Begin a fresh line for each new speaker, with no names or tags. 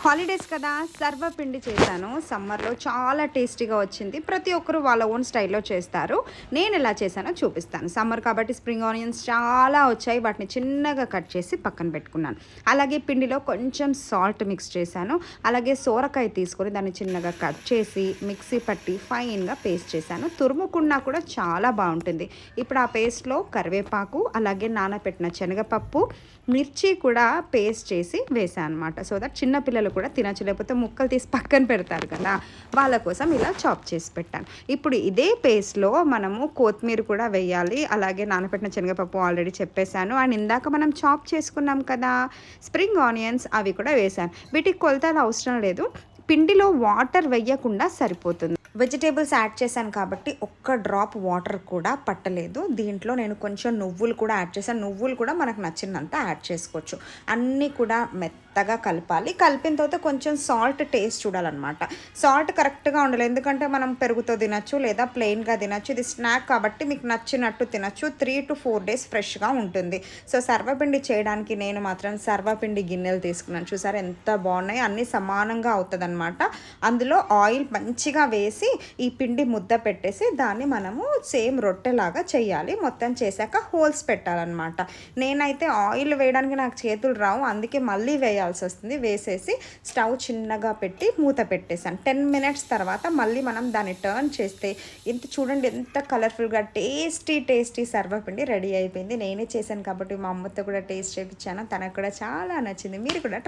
Holidays కదా సర్వపిండి చేశాను. సమ్మర్లో చాలా టేస్టీగా వచ్చింది. ప్రతి ఒక్కరు వాళ్ళ ఓన్ స్టైల్లో చేస్తారు. నేను ఎలా చేశానో చూపిస్తాను. సమ్మర్ కాబట్టి స్ప్రింగ్ ఆనియన్స్ చాలా వచ్చాయి. వాటిని చిన్నగా కట్ చేసి పక్కన పెట్టుకున్నాను. అలాగే పిండిలో కొంచెం సాల్ట్ మిక్స్ చేశాను. అలాగే సోరకాయ తీసుకొని దాన్ని చిన్నగా కట్ చేసి మిక్సీ పట్టి ఫైన్గా పేస్ట్ చేశాను. తురుముకున్నా కూడా చాలా బాగుంటుంది. ఇప్పుడు ఆ పేస్ట్లో కరివేపాకు, అలాగే నానబెట్టిన శనగపప్పు, మిర్చి కూడా పేస్ట్ చేసి వేసాను అనమాట. సో దట్ చిన్నపిల్లలు కూడా తినచ్చు, లేకపోతే ముక్కలు తీసి పక్కన పెడతారు కదా, వాళ్ళ కోసం ఇలా చాప్ చేసి పెట్టాను. ఇప్పుడు ఇదే పేస్ట్లో మనము కొత్తిమీర కూడా వేయాలి. అలాగే నానబెట్టిన శనగపప్పు ఆల్రెడీ చెప్పేశాను. అండ్ ఇందాక మనం చాప్ చేసుకున్నాం కదా స్ప్రింగ్ ఆనియన్స్, అవి కూడా వేసాను. వీటికి కొలతలు అవసరం లేదు, పిండిలో వాటర్ వేయకుండా సరిపోతుంది. వెజిటేబుల్స్ యాడ్ చేశాను కాబట్టి ఒక్క డ్రాప్ వాటర్ కూడా పట్టలేదు. దీంట్లో నేను కొంచెం నువ్వులు కూడా యాడ్ చేశాను. నువ్వులు కూడా మనకు నచ్చినంత యాడ్ చేసుకోవచ్చు. అన్నీ కూడా మెత్తగా కలపాలి. కలిపిన తర్వాత కొంచెం సాల్ట్ టేస్ట్ చూడాలన్నమాట. సాల్ట్ కరెక్ట్గా ఉండాలి, ఎందుకంటే మనం పెరుగుతో తినచ్చు లేదా ప్లెయిన్గా తినచ్చు. ఇది స్నాక్ కాబట్టి మీకు నచ్చినట్టు తినచ్చు. 3 to 4 days ఫ్రెష్గా ఉంటుంది. సో సర్వపిండి చేయడానికి నేను మాత్రం సర్వపిండి గిన్నెలు తీసుకున్నాను. చూసారా ఎంత బాగున్నాయి, అన్నీ సమానంగా అవుతుంది అనమాట. అందులో ఆయిల్ మంచిగా వేసి ఈ పిండి ముద్ద పెట్టేసి దాన్ని మనము సేమ్ రొట్టెలాగా చేయాలి. మొత్తం చేశాక హోల్స్ పెట్టాలన్నమాట. నేనైతే ఆయిల్ వేయడానికి నాకు చేతులు రావు, అందుకే మళ్ళీ వేయాల్సి వస్తుంది. వేసేసి స్టవ్ చిన్నగా పెట్టి మూత పెట్టేశాను. 10 minutes తర్వాత మళ్ళీ మనం దాన్ని టర్న్ చేస్తే చూడండి ఎంత కలర్ఫుల్గా టేస్టీ సర్వపిండి రెడీ అయిపోయింది. నేనే చేశాను కాబట్టి మా అమ్మతో కూడా టేస్ట్ చేయించాను. తనకు కూడా చాలా నచ్చింది. మీరు కూడా